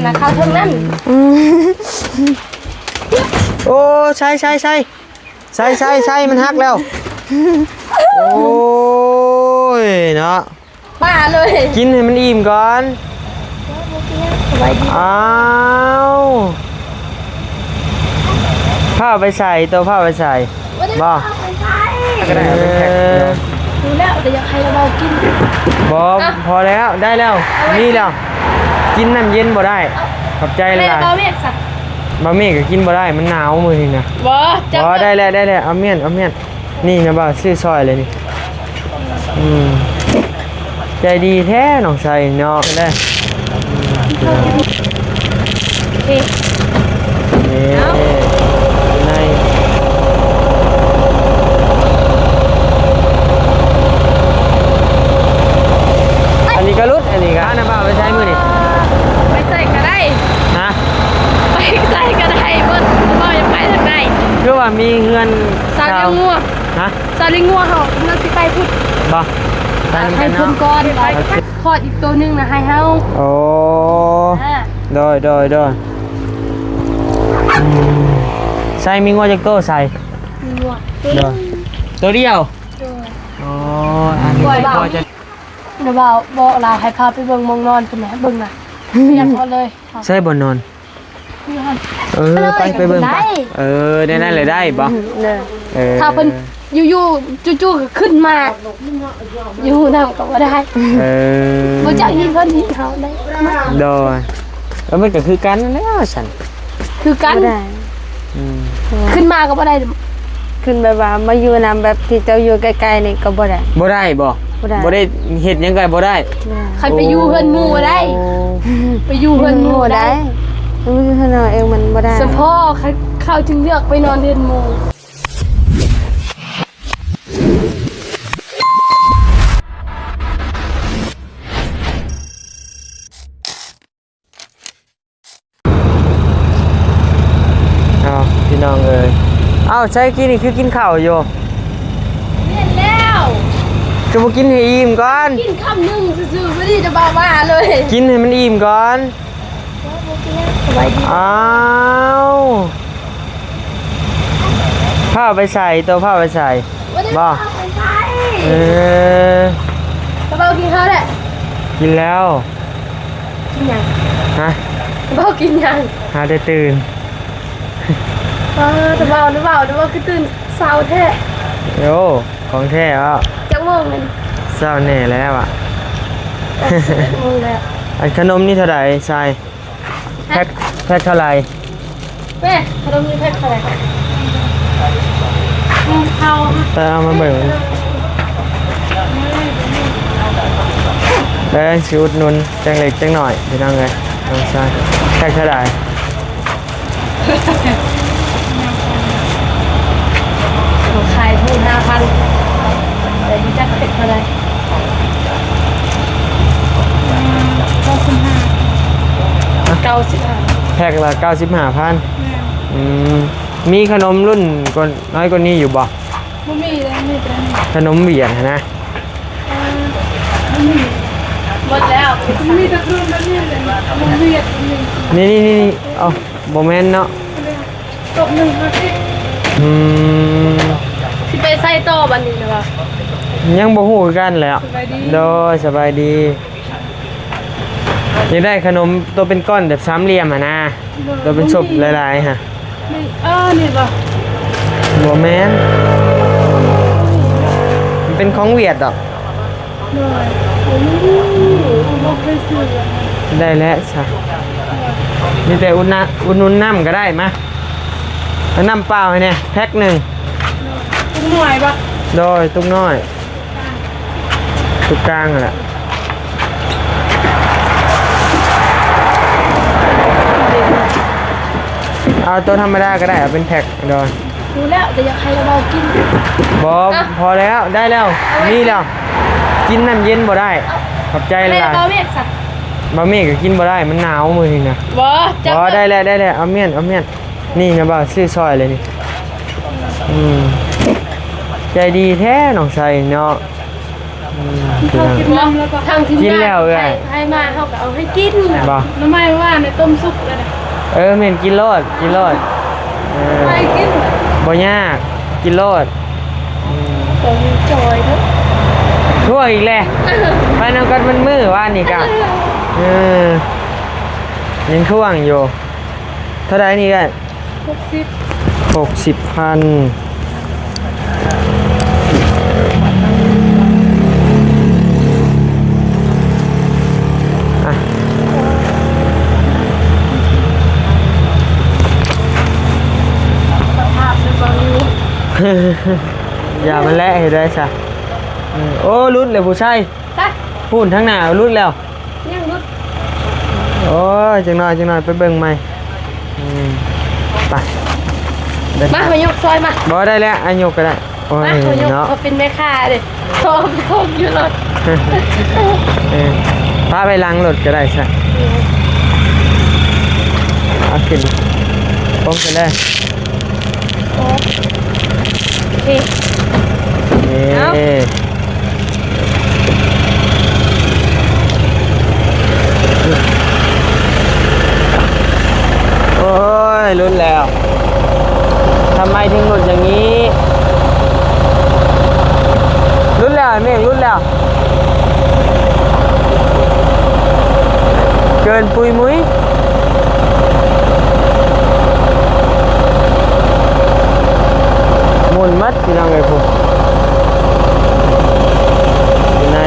นะเข้าทั้งนั้นโอ้ใช่มันฮักแล้วโอ้ยเนาะป้าเลยกินให้มันอิ่มก่อนอ้าวผ้าไปใส่ตัวผ้าไปใส่บ่ก็ได้เป็นแพ็คดูแล้วแต่อยากให้เรากินบ่พอแล้วได้แล้วนี่แล้วกินน้ำเย็นบ่ได้ขอบใจเลยบะเมฆสักบะเมฆก็กินบ่ได้มันหนาวมือนี่นะบ่ได้แล้วเอาเมียนนี่นะบ่ซื้อซอยเลยนี่ใจดีแท้น้องใส่เนาะได้ในอันนี้ก็รุดอันนี้ก็นะบ่าวไปใช้มือนี่ไปใส่ก็ได้นะไปใส่ก็ได้เบิ้ลบ่ยังไปทางไหนคือว่ามีเงินซาลิงัวฮะซาลิงัวเขาเราสิไปพูดบ่ให้เพิ่นก่อนพอดอีกตัวนึงนะให้เฮาโอ้โดยใส่มีงัวจักโตใส่งัวตัวเดียวอ๋ออันนี้พอจะเดี๋ยวบอกลาให้พาไปเบิ่งมองนอนเพิ่นนะเบิ่งน่ะเรียกเอาเลยใส่บ่นอนไปเบิ่งไปได้นั่นเลยได้บ่ถ้าเพิ่นอยู่จู่ๆก็ขึ้นมาอยู่นำก็บ่ได้บ่จักเห็นเพิ่นเห็นเฮาได้โดยมันก็คือกันนั่นแหละฉันคือกันขึ้นมาก็บ่ได้ขึ้นแบบว่ามาอยู่นำแบบที่เจ้าอยู่ใกล้ๆนี่ก็บ่ได้บ่ได้เฮ็ดหยังไงบ่ได้ใครไปอยู่เฮือนหมู่ได้ไปอยู่เฮือนหมู่ได้มันอยู่ข้างนอกเองมันบ่ได้เฉพาะเขาจึงเลือกไปนอนเฮือนหมู่พี่น้องเอ้ยใช่กินนี่คือกินข้าวอยู่เล่นแล้วจะมากินให้อิ่มก่อนกินคำนึงซื่อๆไม่ได้จะบ้าว่าเลยกินให้มันอิ่มก่อนอ้าวผ้าไปใส่ตัวผ้าไปใส่บ่กระเป๋ากินข้าวแหละกินแล้วกินยังฮะกระเป๋ากินยังหาได้ตื่นกระเป๋าหรือเปล่าคือตื่นเช้าแท้โยของแท้อ่ะจังโมงมันเช้าแน่แล้วอ่ะโมงแล้วอันขนมนี่เท่าไหร่ใส่แพ็คเท่าไหร่แม่ขนมนี่แพ็คเท่าไหร่ข้าวแต่เอามาเบิ่งแล้วชิวนุนจังเล็กจังหน่อยพี่น้องเลยน้องใส่แพ็คเท่าไหร่ขายทุน5,000แต่ดิจักเป็ดเท่าไหร่95แพ็คละ 95,000มีขนมรุ่นก่อนน้อยกว่านี้อยู่บ่ไม่มีเลยมีแต่ขนมเวียนนะหมดแล้วมีแต่ขนมแบบนี้เลยขนมเวียนนี่เอาโมเมนต์เนาะตบ1ค่ะที่ไปใส่ต่อบันนี้นะวะยังบ่ฮู้กันแล้วโดยสบายดียังได้ขนมตัวเป็นก้อนแบบสามเหลี่ยมนะตัวเป็นศพหลายๆฮะนี่ป่ะโมเมนต์มันเป็นของเวียดดอกได้แล้วใช่มีแต่อุ่นนุ่นน้ำก็ได้มาแล้วน้ำเปล่าเนี่ยแพ็คหนึ่งตุ้งน้อยปะโดยตุ้งน้อยตุ้งกลางแหละเอาตัวธรรมดาก็ได้เอาเป็นแพ็คโดยดูแล้วแต่อยากให้เรากินพอแล้วได้แล้วนี่แล้วกินน้ำเย็นบ่ได้ขอบใจเลยบะเมฆสักบะเมฆก็กินบ่ได้มันหนาวมือนี่นะบ่ได้แล้วเอาเมียนนี่นะบ่าวซื้อซอยเลยนี่ใจดีแท้น้องใส่เนาะ เขากินน้ำแล้วก็ทางทีม กิน งาน แล้วเอ้ย ให้มาเขาก็เอาให้กิน บ่ น้ำไม่ว่าในต้มซุปเลยนะ แม่นกินโลดไม่กิน บ่ยากกินโลด ตรงจอยเนาะ ทั่วอีกแล้วไปนำกันมันมือว่านี่กะยังท่วงอยู่เท่าไรนี่กัน 60,000อ่ะอย่ามันแลเห็นได้ซะโอ้รุดเลยผู้ชาย ตัด พูดทั้งหน้ารุดแล้ว ยังรุด โอ้ยจังหน่อยไปเบิ่งใหม่ไปเดิน มายกซอยมา บ่ได้แล้วอันยกก็ได้โอ้ย มายก เนาะ เขาเป็นแม่ค้าเลยชอบชอบอยู่รถ พาไปล้างรถก็ได้ซะเอาขึ้นป้องไปเลย โอเค เอา นี่โอ้ยรุดแล้วทำไมถึงหลุดอย่างนี้รุดแล้วไอ้เมฆรุดแล้วเกินปุยมุ้ยหมุนมัดพี่น้องไอ้ผมอยู่ใน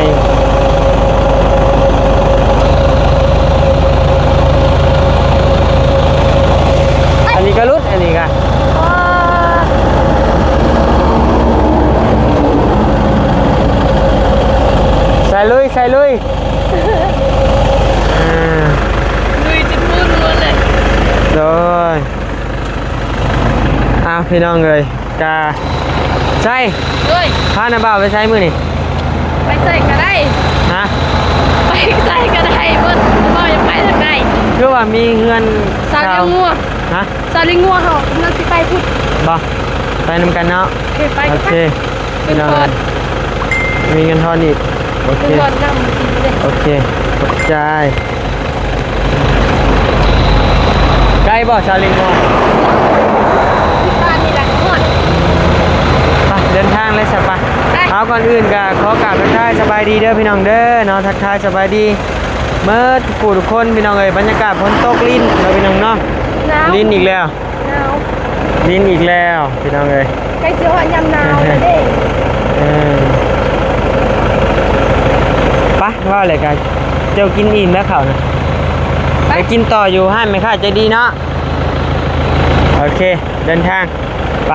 อันนี้ก็รุดอันนี้ก็ใส่ลุยลุยจะพูดรัวเลย โดยพี่น้องเลยกาใช่ ด้วย พาหน้าบ่าวไปใช้มือนี่ ไปใส่ก็ได้ ฮะ ไปใส่ก็ได้เบิ้ลบ่ยังไปทางไหน คือว่ามีเงิน ซาเลียงงัว ฮะ ซาเลียงงัวเขาเงินสิไปพุทธ บ่ไปนำกันเนาะ ไป โอ ก็ เค ไปเป็น น้อง ก่อน มีเงินทอนอีกโอ เป็ เคน ก่อนนำกินเลย โอเคขอบใจใกล้บ่ชาลิงบ่ บ้านนี่แหละหมด ไปเดินทางเลยใช่ปะ ไป เอาก่อนอื่นก็ขอกราบทักทายสบายดีเด้อพี่น้องเด้อเนาะทักทายสบายดีเมื่อทุกคนพี่น้องเอ้ยบรรยากาศฝนตกลิ้นเราพี่น้องเนาะ หนาว ลิ้นอีกแล้ว หนาว ลิ้นอีกแล้วพี่น้องเอ้ย ใกล้สิฮอดยามหนาวแล้วเด้ เออไปว่าอะไรกันเจ้ากินอิ่มแล้วเขานะไปกินต่ออยู่ให้ไหมค่ะใจดีเนาะโอเคเดินทางไป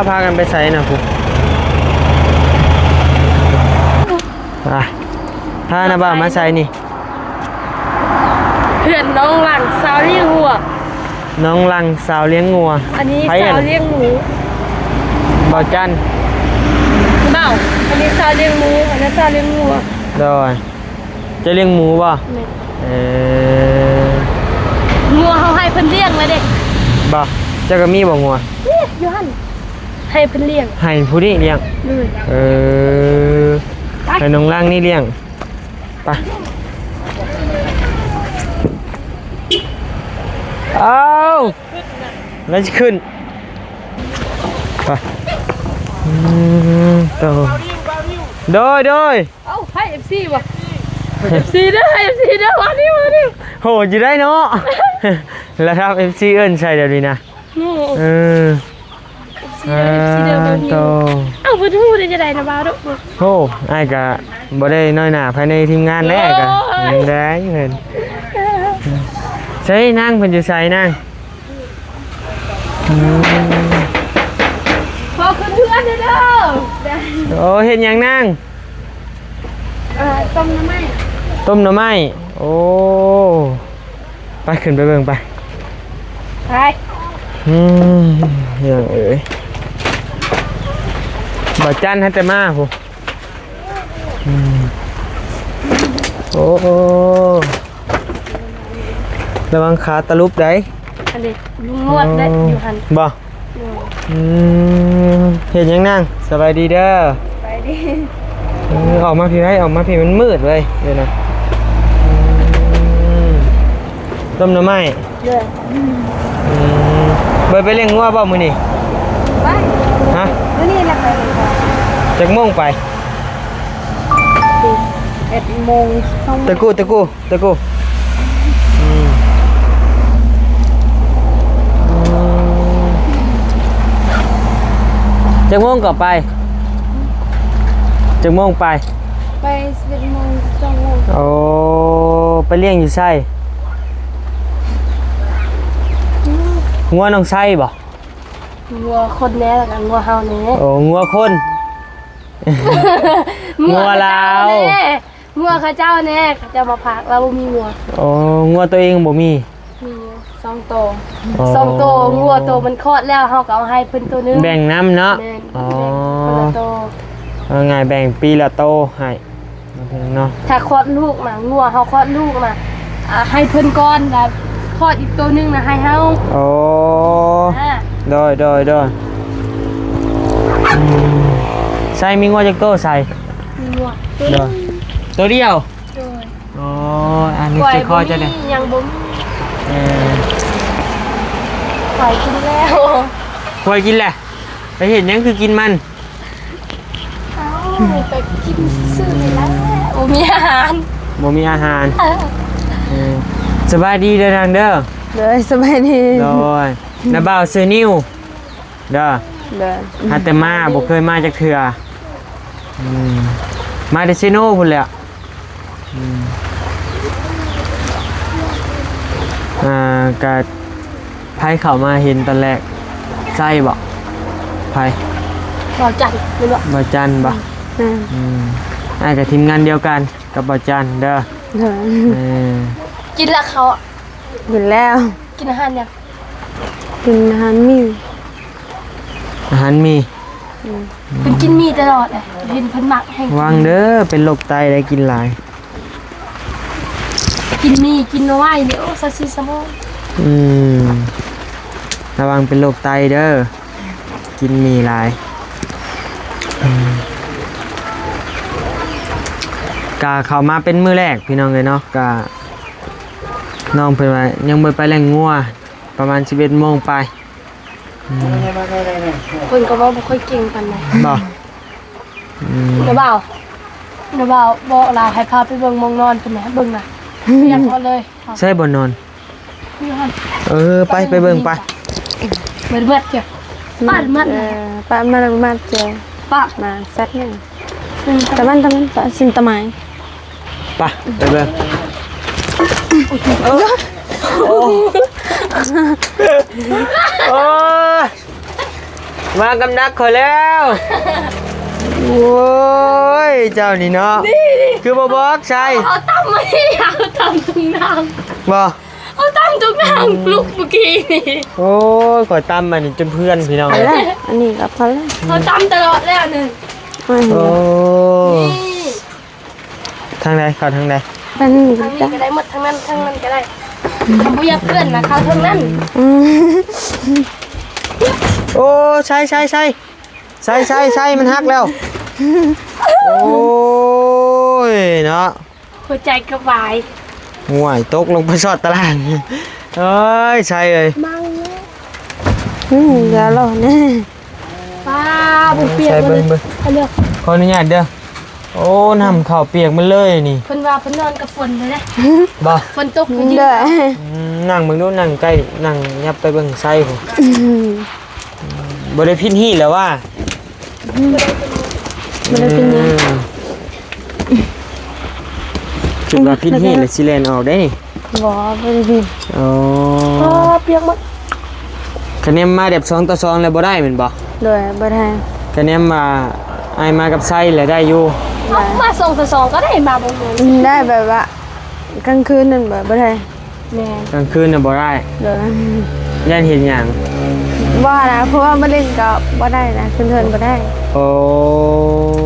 พากันไปใส่นะคุณไปพาหน้าบ้านมาใส่นี่ เพื่อนน้องหลังสาวเลี้ยงวัว น้องลังสาวเลี้ยงงัว อันนี้ ไผ สาวเลี้ยงหมู บ่จัน เมาอันนี้สาวเลี้ยงหมูอันนั้นสาวเลี้ยงวัว โดยจะเลี้ยงหมูบ่เออ งัวเขาให้เพิ่นเลี้ยงเลยเด็ก บ่เจ้าก็มีบ่งัว นี่ยูฮันให้เพิ่นเลี้ยง ให้ผู้นี้เลี้ยง เลย เออให้น้องล่างนี่เลี้ยงไปเอาแล้วจะขึ้นไปโตโดย เอ้าให้ FC บ่ FC เด้อให้ FC เด้อมาดิมาดิ โหอยู่ได้เนาะ แล้วครับ FC เอิ้นใช่เดี๋ยวนี้นะ โอ้ เออ FC เด้อบ่มี โต เอ้าบ่ฮู้ได้จะได้นะบ่าวดอก โอ้ไอ้กะบ่ได้น้อยหน้าภายในทีมงานแรกอะ โอ้ย ยังได้เงินใช่นั่งเพิ่นอยู่ใส่นั่ง พอขึ้นเพื่อนเด้อ โอ้เห็นยังนั่ง ต้มน้ำไหม ต้มหน่อไม้โอ้ไปขึ้นไปเบิ่งไป ไป ยังเอ๋ยบ่จันให้แต่มาผู้ โอ้ระวังขาตะลุบได้ อันนี้ลุงนวดได้อยู่หัน บ่เห็นยังนั่งสบายดีเด้อ ไปดิ ออกมาพี่ไว้ออกมาพี่มันมืดเลยเดี๋ยวนะต้มหน่อไม้ เลย ไปเลี้ยงงัวบ่มื้อนี้ ไป ฮะ มื้อนี้ละไปเลยค่ะ จักโมงไป 11 โมง2 ตะกูจักโมงก็ไปจักโมงไป ไป11 โมง2 โมง โอ้ไปเลี้ยงอยู่ไสงัวน้องไสบ่ งัวคนแน่แล้วกันงัวเฮาแน่ โอ้งัวคน งัวลาว งัวข้าเจ้าแน่ข้าเจ้ามาพักเราบ่มีงัว โอ้งัวตัวเองบ่มี มี2ตัว2ตัวงัวตัวมันคลอดแล้วเฮาก็เอาให้เพิ่นตัวนึง แบ่งน้ำเนาะ แม่น อ๋อ คนละตัว เอาไงแบ่งปีละโตให้เนาะ ถ้าคลอดลูกมางัวเฮาคลอดลูกมาให้เพิ่นก่อนแล้วคลอดอีกตัวนึงนะให้เฮา โอ้ อ่า โดยใส่มีงัวจักโตใส่ มีงัว โดยตัวเดียว โดย อ๋ออันนี้จะคอจะได้ ยังบ่มี เออ ปล่อยกินแล้ว คอยกินแหละไปเห็นยังคือกินมัน เอ้าไปกินซื่อๆนี่แหละบ่มีอาหาร บ่มีอาหาร เออ เออสบายดีเด้อทางเด้อ เลยสบายดี โดยน้าบ่าวซื้อนิ้วเด้อ เลย หาแต่มาบ่เคยมาจากเถื่อมาแต่ซิโน่พุ่นแหละกะไผเข้ามาเห็นตอนแรกใช่บ่ไผ บ่จัดนี่บ่ บ่จันบ่กับทีมงานเดียวกันกับบ่จันเด้อ เลย เออ กินละเขาอะ อยู่แล้ว กินอาหารยัง กินอาหารมี อาหารมี เพิ่นกินมีตลอดเลยเห็นเพิ่นมักให้ วางเด้อเป็นโรคไตได้กินหลาย กินมีกินน้อยนี่โอ้ซัสซิสมอง ระวังเป็นโรคไตเด้อกินมีหลายกาเข้ามาเป็นมื้อแรกพี่น้องเลยเนาะกาน้องเพิ่นว่ายังบ่ไปแล่งงัวประมาณ 11 โมงไป เพิ่นก็ว่าบ่ค่อยเก่งปานใด บ่ เดี๋ยวบ่าวบอกลาให้พาไปเบิ่งมองนอนเพิ่นน่ะเบิ่งน่ะอยากเอาเลย ใช่บ่นอน นี่หั่น ไปเบิ่งไป เบิดเจ้ะป้ามัด ป้ามาเจอ ป้า มาสักหนึ่งตะมันป้าสินตะไม้ ไปเบิ่งโอ้มากำนักขอแล้วโอ้ยเจ้านี่เนาะคือบ่บอกใช่ เอาตั้มมาที่เอาตั้มทุกนาง บ่ เอาตั้มทุกนางลูกเมื่อกี้นี่ โอ้ยขอตามมันจนเพื่อนพี่น้อง ไปแล้วอันนี้กับพอแล้ว เอาตั้มตลอดแล้วนึง ไม่ โอ้ นี่ ทางใดเข้าทางใด เป็นนี่ ทางนี้ จ้ะ ก็ได้หมดทางนั้นก็ได้บ่อยากเกินนะเขาทางนั้น โอ้ใช่มันฮักแล้วโอ้ยเนาะ หัวใจกระวาย ห่วยตกลงไปชอดตารางเอ้ยใช่เลย มังแล้ว เดี๋ยวรอเนี่ย ป้าบุเปียก ใช่ เล เบิ่ ย ง เอาเลือก ขออนุญาตเด้อโอ้น้ำข้าวเปียกมันเลยนี่ เพิ่นว่าเพิ่นนอนกับฝนเลยนะ บ่ ฝนตกอยู่ดี เด้อ นั่งเบิ่งดูนั่งใกล้นั่งยับไปเบิ่งไส้ผมบ่ได้พินฮีแล้วว่า มันเป็นยัง คิดว่าพินฮีแล้วสิแล่นออกได้นี่ บ่เป็นดิน อ๋อ ป้าเปียกหมด คะแนนมาแบบ2ต่อ2แล้วบ่ได้แม่นบ่ เลยบ่ได้ คะแนนมาอายมากับไส้แล้วได้อยู่ เอามา2-2ก็ได้มาบ่เหมือน ได้แบบว่ากลางคืนนั่นบ่ได้ แม่ กลางคืนน่ะบ่ได้ เลย ย่านเห็นหยัง บ่นะเพราะว่ามาเล่นกับบ่ได้นะเพื่อนๆบ่ได้ โอ้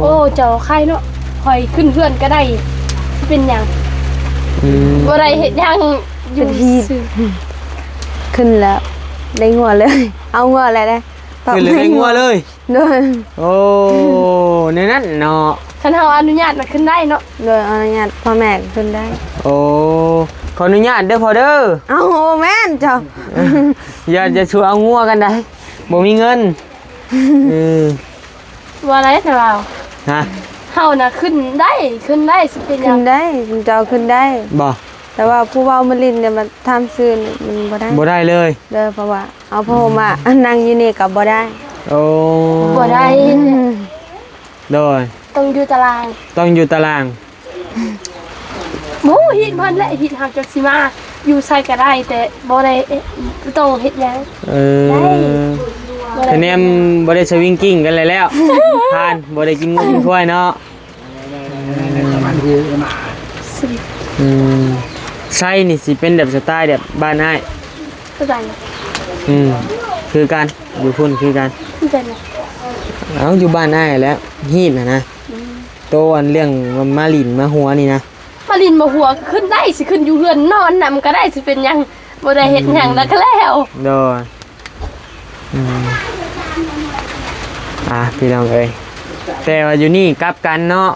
โอ้เจ้าไข่เนาะ คอยขึ้นเพื่อนก็ได้สิเป็นหยัง บ่ได้เฮ็ดหยังอยู่ซื่อ ขึ้นแล้วได้งัวเลย เอางัวอะไรได้ ขึ้นเลยได้งัวเลย โดย โอ้ในนั้นเนาะ คันเฮาอนุญาตน่ะขึ้นได้เนาะ โดยอนุญาตพ่อแม่ขึ้นได้ โอ้ขออนุญาตเด้อพ่อเด้อ เอาแม่นเจ้า อย่าจะชวนเอางัวกันได้บ่มีเงินเออ ว่าอะไรแต่ว่า ฮะ เฮาน่ะขึ้นได้สิเป็นหยั ขึ้ ง นได้เจ้าขึ้นได้ บ่ แต่ว่าผู้เว้ามาลินเนี่ยมันทำซื่อนี่มันบ่ได้ บ่ได้เลย เด้อเพราะว่าเอาพ่อมานั่งอยู่นี่ก็บ่ได้ โอ้ บ่ได้ โดย ต้องอยู่ตาราง ต้องอยู่ตาราง หมูฮิตเพิ่นและฮิตหักจักสิมาอยู่ใส่ก็ได้แต่บ่ได้ต้องเฮ็ดหยัง เอ ได้ อ บ่ได้ คะแนนบ่ได้สวิงกิ้งกันเลยแล้วผ่านบ่ได้กินงูกินควายเนาะ สิ อืมไส้นี่สิเป็นแบบสไตล์แบบบ้านอ้าย เข้าใจ คือกันอยู่พุ่นคือกัน เข้าใจนะ เอาอยู่บ้านอ้ายแล้วฮีดนะโตอันเรื่องมาลินมาหัวนี่นะ มาลินมาหัวขึ้นได้สิขึ้นอยู่เรือนนอนน่ะมันก็ได้สิเป็นหยังบ่ได้เฮ็ดหยังแล้วก็แล้ว โดยพี่น้องเอ้ยแต่ว่าอยู่นี่กลับกันเนาะ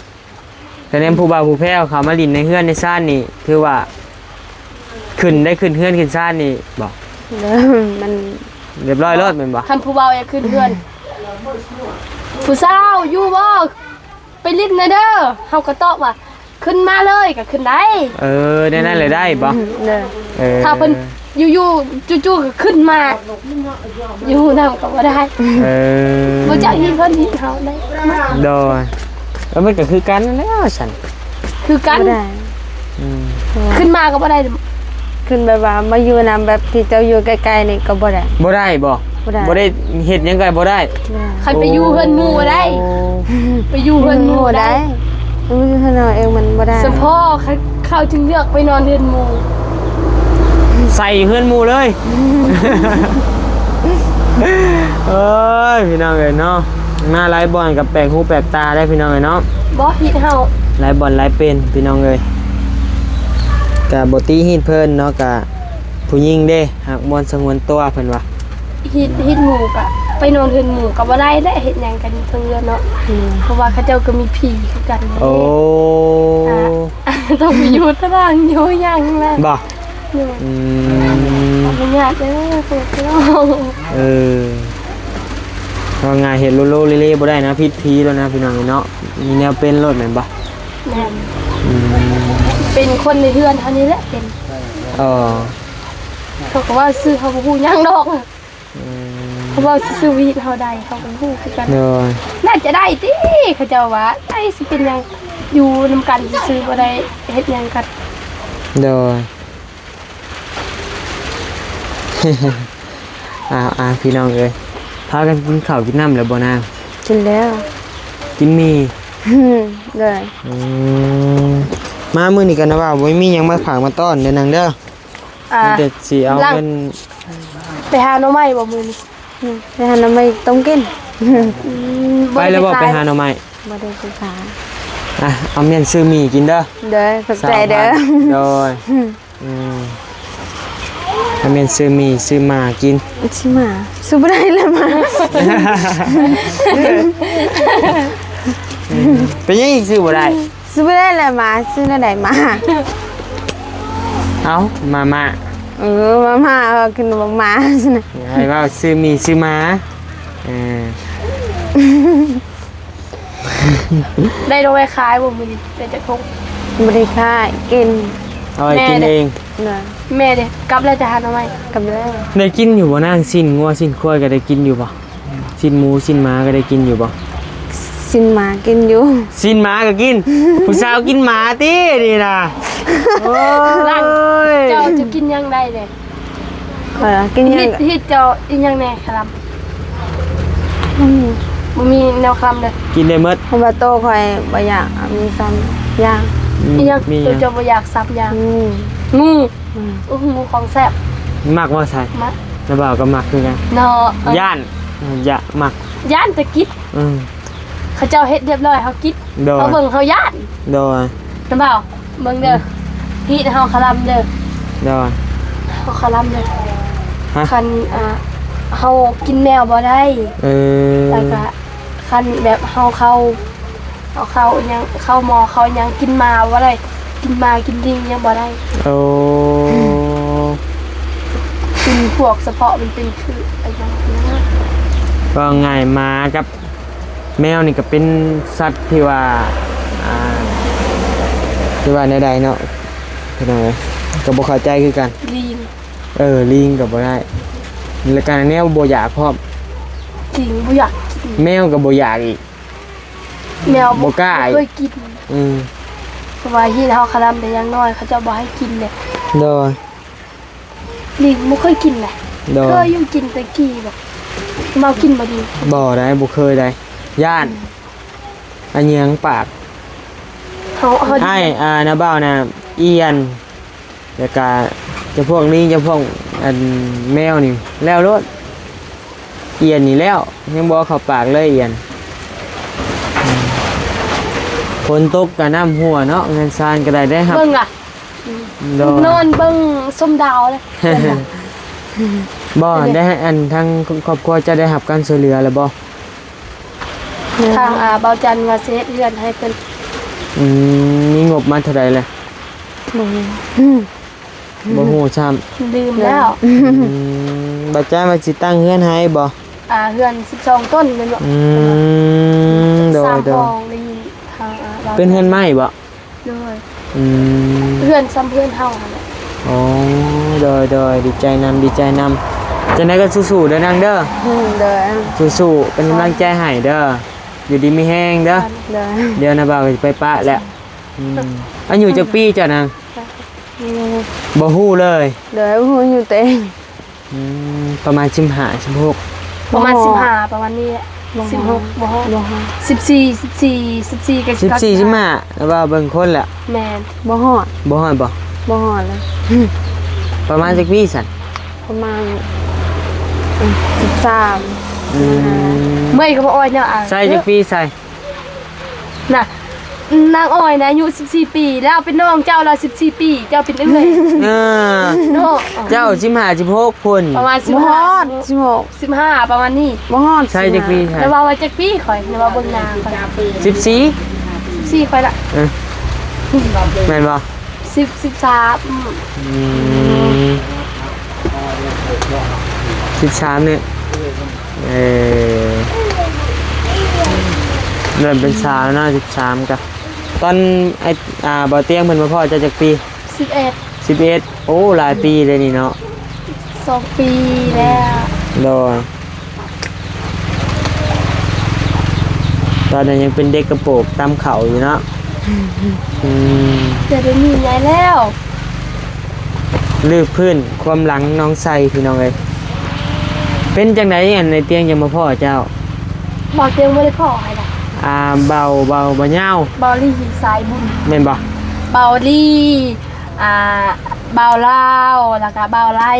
แต่เน้นผู้บ่าวผู้แพ้วเขามาลินในเฮือนในซ่านนี่คือว่าขึ้นเฮือนขึ้นซ่านนี่บอก เด้อมัน เรียบร้อยรอดแม่นบ่ คันผู้เบาอยากขึ้นเรือนผู้สาวอยู่บ่ไปลิ้นนะเด้อเฮาก็ตอบว่าขึ้นมาเลยก็ขึ้นได้ ได้นั่นเลยได้บ่ เด้อ ถ้าเพิ่นอยู่ๆจู่ๆก็ขึ้นมาอยู่นำก็บ่ได้บ่จักฮิตเพิ่นฮิตเฮาได้ โดยแล้วมันก็คือกันนั่นแหล้วฉัน คือกัน บ่ได้ ขึ้นมาก็บ่ได้ ขึ้นแบบว่ามาอยู่นำแบบที่เจ้าอยู่ใกล้ๆนี่ก็บ่ได้ บ่ได้บ่ บ่ได้ บ่ได้เฮ็ดหยังไงบ่ได้ คันไปอยู่เฮือนหมู่บ่ได้ ไปอยู่เฮือนหมู่ บ่ ได้ ได้มันอยู่ข้างนอกเองมันบ่ได้ สมพ่อเขาจึงเลือกไปนอนเฮือนหมู่ ใส่เฮือนหมู่เลย เอ้ยพี่น้องเอ้ยเนาะหน้าไลฟ์บอลกับแปลกหูแปลกตาได้พี่น้องเอ้ยเนาะ บ่ฮิตเฮา ไลฟ์บอลไลฟ์เป็นพี่น้องเอ้ยกะบ่ตีฮีดเพิ่นเนาะกะผู้หญิงเด้หักมวนสงวนตัวเพิ่นว่า ฮิตหมู่ก็ไปนอนเฮือนหมู่ก็บ่ได้และเฮ็ดหยังกันเทั้งเรือนเนาะเพราะว่าเขาเจ้าก็มีผีคือกัน โอ้ ต้องไปอยู่ตารางอยู่หยังล่ะ บ่ อยู่ อืม บ่ยากเด้อพวกเรา ก็งานเห็ดโลโลเล่ๆบ่ได้นะพิษพีแล้วนะพี่น้องเนาะมีแนวเป็นรถแม่นบ่ แม่นเป็นคนในเฮือนเท่านี้แหละเป็น อ๋อ เขาก็ว่าซื้อเขาบ่ฮู้หยังดอกเขาว่าซื้อวีดเฮาได้เขาก็ฮู้คือกัน เด้อ น่าจะได้ติเขาเจ้าว่าได้สิเป็นหยังอยู่นำกันซื้อบ่ได้เฮ็ดหยังกัน เด้อ พี่น้องเอ้ยพากันกินข้าวกินน้ำแล้วบ่นาง กินแล้ว กินมี เด้อ มามื้อนี้กันนะว่าบ่มีหยังมาฝากมาต้อนเด้อนางเด้อ อ่า มีแต่สิเอาเงิน ไปหาหน่อไม้บ่มื้อนี้ ไปหาน้ำไม่ต้องกิน ไปแล้วบ่ไปหาหน่อไม้ บ่ได้ศึกษา เอาเมียนซื้อหมี่กินเด้อ เด้อขอบใจเด้อ โดยเอาเมียนซื้อหมี่ซื้อหมากิน ชิมาสู้บ่ได้แล้วมา เป็นยังอีกซื้อบ่ได้ สู้บ่ได้แล้วมาซื้อแนวใดมา เอามา มากินบ่มาซั่นน่ะ ให้ว่าซื้อหมี่ซื้อหมาได้โดยขายบ่มื้อนี้ได้จักทง บ่ได้ค่ายกิน เอาไปกินเอง เด้อ แม่เด้กลับแล้วจะหาหน่อไม้ กับเด้อ ได้กินอยู่บ่นางสิ้นงัวสิ้นควายก็ได้กินอยู่บ่สิ้นหมูสิ้นหมาก็ได้กินอยู่บ่ สินหมากินอยู่ สิ้นหมาก็กิน ผู้สาวกินหมาตินี่นะโอ้ย เจ้าจะกินหยังได้เด้ กินหยั ฮิ ง ตฮิตเจ้าอีหยังแน่ครับบ่มีแนวคำเลย กินได้หมด เพราะว่าโตค่อยบ่อยากมีซ้ำย่าง อีหยัง มี ตัวเจ้าบ่อยากซับหยัง งู งูงูของแซ่บ มักว่าใช่ มา แล้วบ่าวก็มักคือกัน เนาะ ย่านอย่ามัก ย่านตะกิด เขาเจ้าเฮ็ดเรียบร้อยเฮากิน โดย เฮาเบิ่งเฮาย่าน โดย น้ำเปล่าเบิ่งเด้อฮีดเฮาคลำเด้อ โดย เฮาคลำเด้อ ฮะ คันเฮากินแมวบ่ได้ แล้วก็คันแบบเฮาเข้าอิหยังเข้าหมอเข้าอิหยังกินมาบ่ได้กินมากินดิงยังบ่ได้ โอ้ กินพวกเฉพาะมันเป็นคืออะไรอย่างเงี้ย ก็ง่ายมากับแมวนี่ก็เป็นสัตว์ที่ว่าที่ว่าในใดเนาะพี่น้องเอ้ยก็บ่เข้าใจคือกัน ลิง ลิงก็บ่ได้แล้วการแนวบ่อยากพร้อม จริงบ่อยากกิน แมวก็บ่อยากอีก แมว บ่กล้าอีก เคยกิน อืม เพราะว่าที่เฮาคลำแต่อยังน้อยเขาจะบ่ให้กินเลย โดย ลิงบ่เคยกินเลย โด เค ย ยอยู่กินแต่กี้แบบมากินบ่ดี บ่ได้บ่เคยได้ย่านอันยังปาก เฮา ไอ้นาบ้าวน่ะเอียนแล้วก็จะพวกนี้จะพวกอันแมวนี่แล้วรถเอียนนี่แล้วยังบ่เข้าปากเลยเอียนฝนตกก็น้ำหัวเนาะเงินซานก็ได้ครับ เบิ่งล่ะ โด นอนเบิ่งส้มดาวเลย บ่ได้ให้อันทางครอบครัวจะได้รับการช่วยเหลือแล้วบ่ ทางเบาจันทร์ว่าสิเฮ็ดเรือนให้เพิ่น มีงบมาเท่าใดเลย บ่มี บ่ฮู้ซ้ำ ลืมแล้ว บัดจ้ามาสิตั้งเฮือนให้บ่ เรือน12ต้นเป็นบ่ โด สร้าย ง โด ห้ ย องได้ยินทางบา เป็นเฮือนไม้บ่ ด้วย อืม เพื่อนซ้ำเพื่อนเฮาหั่นแหละ อ๋อโดยดีใจนำจังได๋ก็สู้ๆเด้อนางเด้อ เด้อ สู้ๆเป็นกำลังใจให้เด้ออยู่ดีมีแฮงเด้อ เด้อ เดี๋ยวนะบ่าวก็สิไปปะแล้วอายุจักปีจ้ะนางบ่ฮู้เลย เด้อฮู้อยู่เต็ง ประมาณ15 16 ประมาณ บ่ 15ประมาณนี้แหละ16บ่ฮอด บ่ฮอด 14ก็สิ 14 15แล้วว่าเบิ่งคนแหละ แม่น บ่ฮอด บ่ฮอดบ่ บ่ฮอดเลย ประมาณจักปีสั่น ประมาณ13 เมื่อยก็บ่อ้อยเนี่ยใส่จักปีใส่ น่ะนางอ้อยนะอายุ14 ปีแล้วเป็นน้องเจ้าเรา14 ปีเจ้าเป็นเอื้อย เออ เนาะ เจ้า15 16พุ่น ประมาณ บ่ฮอด 15ประมาณนี้ บ่ฮอด ใส่จักปีใส่ แล้วว่าจักปีข่อยแล้วว่าเบิ่งนางข่อย 14 14ข่อยละ แม่นบ่ 13 13เนี่ยเริ่มเป็นสาวเนาะ13กะตอนไอ้บ่เตียงเพิ่นมาพ่อจะจักปี 11 11โอ้หลายปีเลยนี่เนาะ 2 ปีแล้ว โดยตอนนั้นยังเป็นเด็กกระโปรงตามเขาอยู่เนาะจะได้มีใหญ่แล้ว ลืบพื้นความหลังน้องใส่พี่น้องเอ้ยเป็นจังไดอันในเตียงยังมาพ่อเจ้า บอกเตียงบ่ได้พ่อให้ล่ะ เบาบ่ยาว เบาลี่สายบุญ แม่นบ่ เบาลี่เบาลาวแล้วก็เบาไล่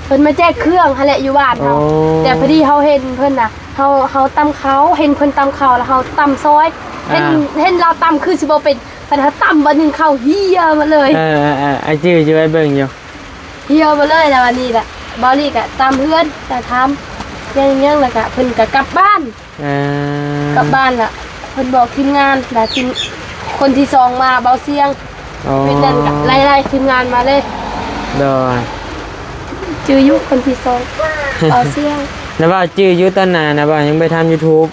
เพิ่นมาแจกเครื่องหั่นแหละอยู่บ้านเฮาแต่พอดีเฮาเห็นเพิ่นน่ะเฮาตำเขาเห็นเพิ่นตำเขาแล้วเฮาตำซอยเห็นเราตำคือสิบ่เป็นเพิ่นเฮาตำบัดนึงเข้าเหี่ยมาเลย ไอ้จื้อไว้เบิ่งอยู่ เหี่ยมาเลยแล้ววันนี้แหละเบาลี่ก็ตำเพื่อนแต่ทำยังแล้วก็เพิ่นก็กลับบ้าน กลับบ้านล่ะเพิ่นบอกทีมงานแล้วทีมคนที่สองมาเบาเสียง เป็นนั่นก็ไล่ทีมงานมาเลย โดย จือยุคนที่สองเอาเสียง นะว่าจื้ออยู่ตอนนั้นนะว่ายังไปทำ YouTube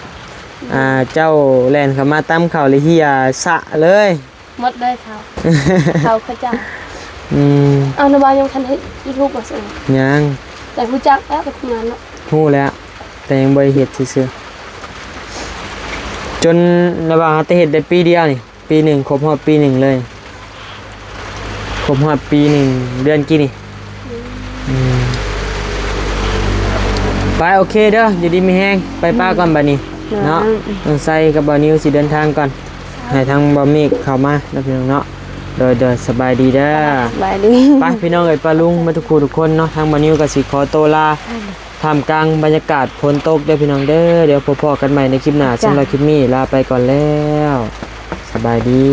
เจ้าแล่นเข้ามาตำข้าวเลยเฮียสะเลย หมดเลยเขาเขาเจ้า เอานบายังทันให้ลูกมาส่ง ยัง แต่ผู้จักแล้วไปทำงานเนาะ ฮู้แล้ว แต่ยังบ่ได้เฮ็ดซื่อๆจนนะว่าแต่เฮ็ดได้ปีเดียวนี่ปีหนึ่งครบฮอดปีหนึ่งเลยครบฮอดปีหนึ่งเดือนกี่นี่ไปโอเคเด้ออยู่ดีมีแฮงไปป้าก่อนบัดนี้เนาะต้องใส่กับบ่าวนิวสิเดินทางก่อนให้ทางบ่าวเมฆเข้ามาแล้วพี่น้องเนาะโดยสบายดีเด้อ สบายดี ไปพี่น้องเอ้ยป้าลุงมาทุกคนเนาะทางบ่าวนิวก็สิขอตัวลา ท่ามกลางบรรยากาศฝนตกเด้อพี่น้องเด้อเดี๋ยวพบกันใหม่ในคลิปหน้าสำหรับคลิปนี้ลาไปก่อนแล้วสบายดี